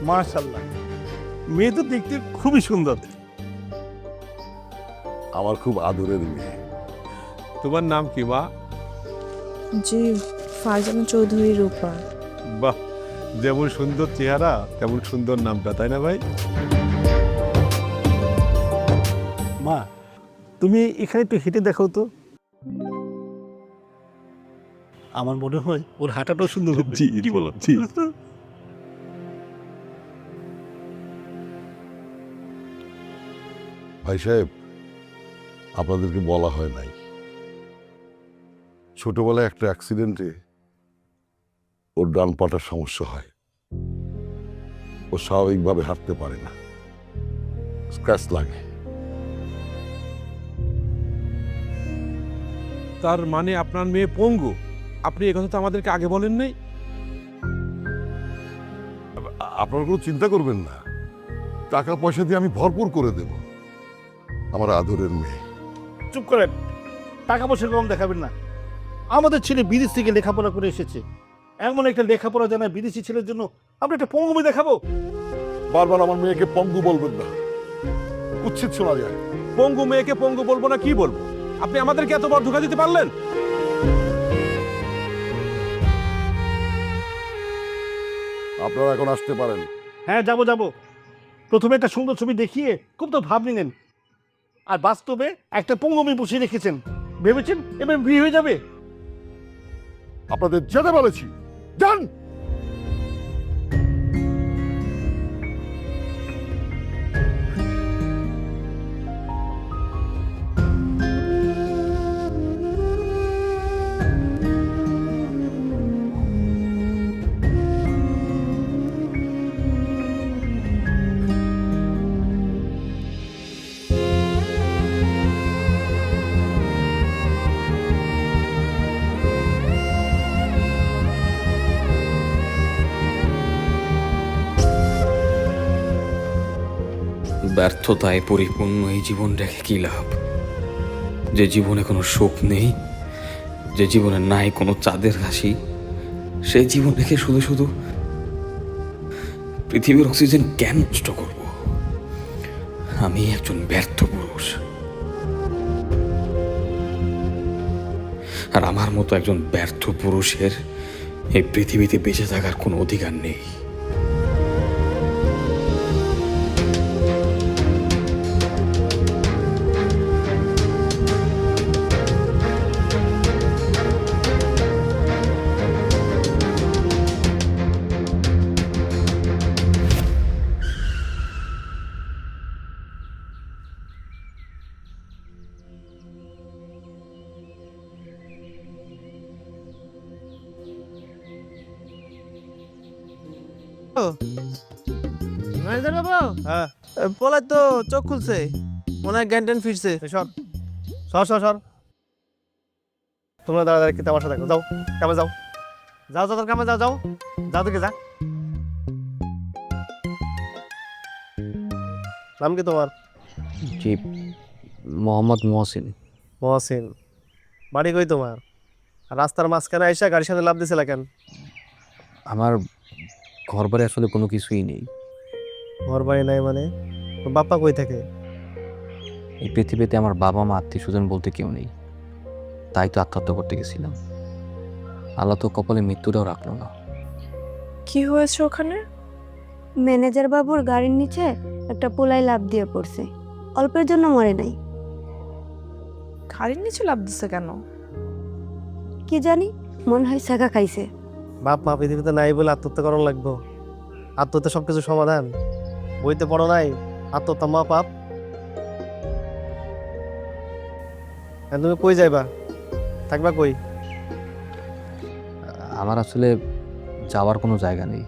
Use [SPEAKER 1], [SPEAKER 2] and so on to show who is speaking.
[SPEAKER 1] মাশাআল্লাহ, মেয়ে তো দেখতে খুবই সুন্দর।
[SPEAKER 2] আমার খুব আদরের মেয়ে।
[SPEAKER 1] তোমার নাম কি মা?
[SPEAKER 3] জি, ফারজানা চৌধুরী রূপা।
[SPEAKER 1] বাহ, যেমন সুন্দর চেহারা তেমন সুন্দর নামটা, তাই না ভাই? মা, তুমি এখানে একটু হেঁটে দেখো তো। আমার মনে হয় ওর হাঁটাটাও সুন্দর হবে।
[SPEAKER 2] জি,
[SPEAKER 1] কি বলো?
[SPEAKER 2] জি। ভাই সাহেব, আপনাদেরকে বলা হয় নাই, ছোটবেলায় একটা অ্যাক্সিডেন্টে ওর ডান পাটার সমস্যা হয়। ও স্বাভাবিকভাবে হাঁটতে পারে না, স্ক্র্যাচ লাগে।
[SPEAKER 1] তার মানে আপনার মেয়ে পঙ্গু? আপনি এই কথা তো আমাদেরকে আগে বলেন নাই।
[SPEAKER 2] আপনারা কোনো চিন্তা করবেন না, টাকা পয়সা দিয়ে আমি ভরপুর করে দেব। আমার আদরের মেয়ে।
[SPEAKER 4] চুপ করেন, টাকা পয়সা কম দেখাবেন না। আমাদের ছেলে বিদেশ থেকে লেখাপড়া করে এসেছে, এমন একটা লেখাপড়া জানা বিদেশি ছেলের জন্য আমরা একটা পঙ্গু মেয়ে দেখাবো?
[SPEAKER 2] বারবার আমার মেয়েকে পঙ্গু বলবেন না, উচ্ছেদ শোনা যায়।
[SPEAKER 1] পঙ্গু মেয়েকে পঙ্গু বলবো না কি বলবো? আপনি আমাদেরকে এত বড় ধোঁকা দিতে পারলেন?
[SPEAKER 2] আপনারা এখন আসতে পারেন।
[SPEAKER 4] হ্যাঁ, যাবো যাবো। প্রথমে একটা সুন্দর ছবি দেখিয়ে খুব তো ভাব নিলেন, আর বাস্তবে একটা পঙ্গু মেয়ে বসিয়ে রেখেছেন। ভেবেছেন এবার বিয়ে হয়ে যাবে?
[SPEAKER 2] আপনাদের যেতে বলেছি, যান।
[SPEAKER 5] ব্যর্থতায় পরিপূর্ণ এই জীবন রেখে কি লাভ? যে জীবনে কোনো সুখ নেই, যে জীবনে নাই কোনো চাঁদের হাসি, সেই জীবন রেখে শুধু শুধু পৃথিবীর অক্সিজেন কেন নষ্ট করব? আমি একজন ব্যর্থ পুরুষ, আর আমার মতো একজন ব্যর্থ পুরুষের এই পৃথিবীতে বেঁচে থাকার কোনো অধিকার নেই।
[SPEAKER 6] ম্যানেজার বাবু,
[SPEAKER 4] হ্যাঁ,
[SPEAKER 6] পলাই তো চোখ খুলছে, মনে হয় জ্ঞান ট্যান ফিরছে।
[SPEAKER 4] সর সর সর সর। তোমরা দাঁড়া দাঁড়া কিন্তু আমার সাথে থাকো। যাও কামে যাও, যাও যাও, কামে যাও, যাও যাও থেকে যা। নাম কি তোমার?
[SPEAKER 7] জি, মোহাম্মদ মহসিন।
[SPEAKER 4] মহসিন। বাড়ি কই তোমার? আর রাস্তার মাঝখানে আইসা গাড়ির সাথে লাভ দিছিল কেন?
[SPEAKER 7] আমার ঘর বাড়ি আসলে কোনো কিছুই নেই।
[SPEAKER 4] ঘর বাড়ি নাই মানে? তোর বাপ্পা কই থাকে?
[SPEAKER 7] এই পৃথিবীতে আমার বাবা মা আত্মীয় স্বজন বলতে কেউ নেই, তাই তো আত্মহত্যা করতে গেছিলাম। আল্লাহ তো কপালে মৃত্যুটাও রাখলো না।
[SPEAKER 3] কি হয়েছে ওখানে?
[SPEAKER 8] ম্যানেজার বাবুর গাড়ির নিচে একটা পোলাই লাফ দিয়ে পড়ছে, অল্পের জন্য মরে নাই।
[SPEAKER 3] গাড়ির নিচে লাফ দিছে কেন?
[SPEAKER 8] কি জানি, মনে হয় ছাকা খাইছে।
[SPEAKER 4] বাপ মা পৃথিবীতে নাই বলে আত্মহত্যা করার লাগবো? আত্মহত্যা সবকিছু সমাধান? বইতে পড়ো নাই আত্মহত্যা মা পাপ? আর তুমি কই যাইবা? থাকবা কই?
[SPEAKER 7] আমার আসলে যাওয়ার কোনো জায়গা নেই।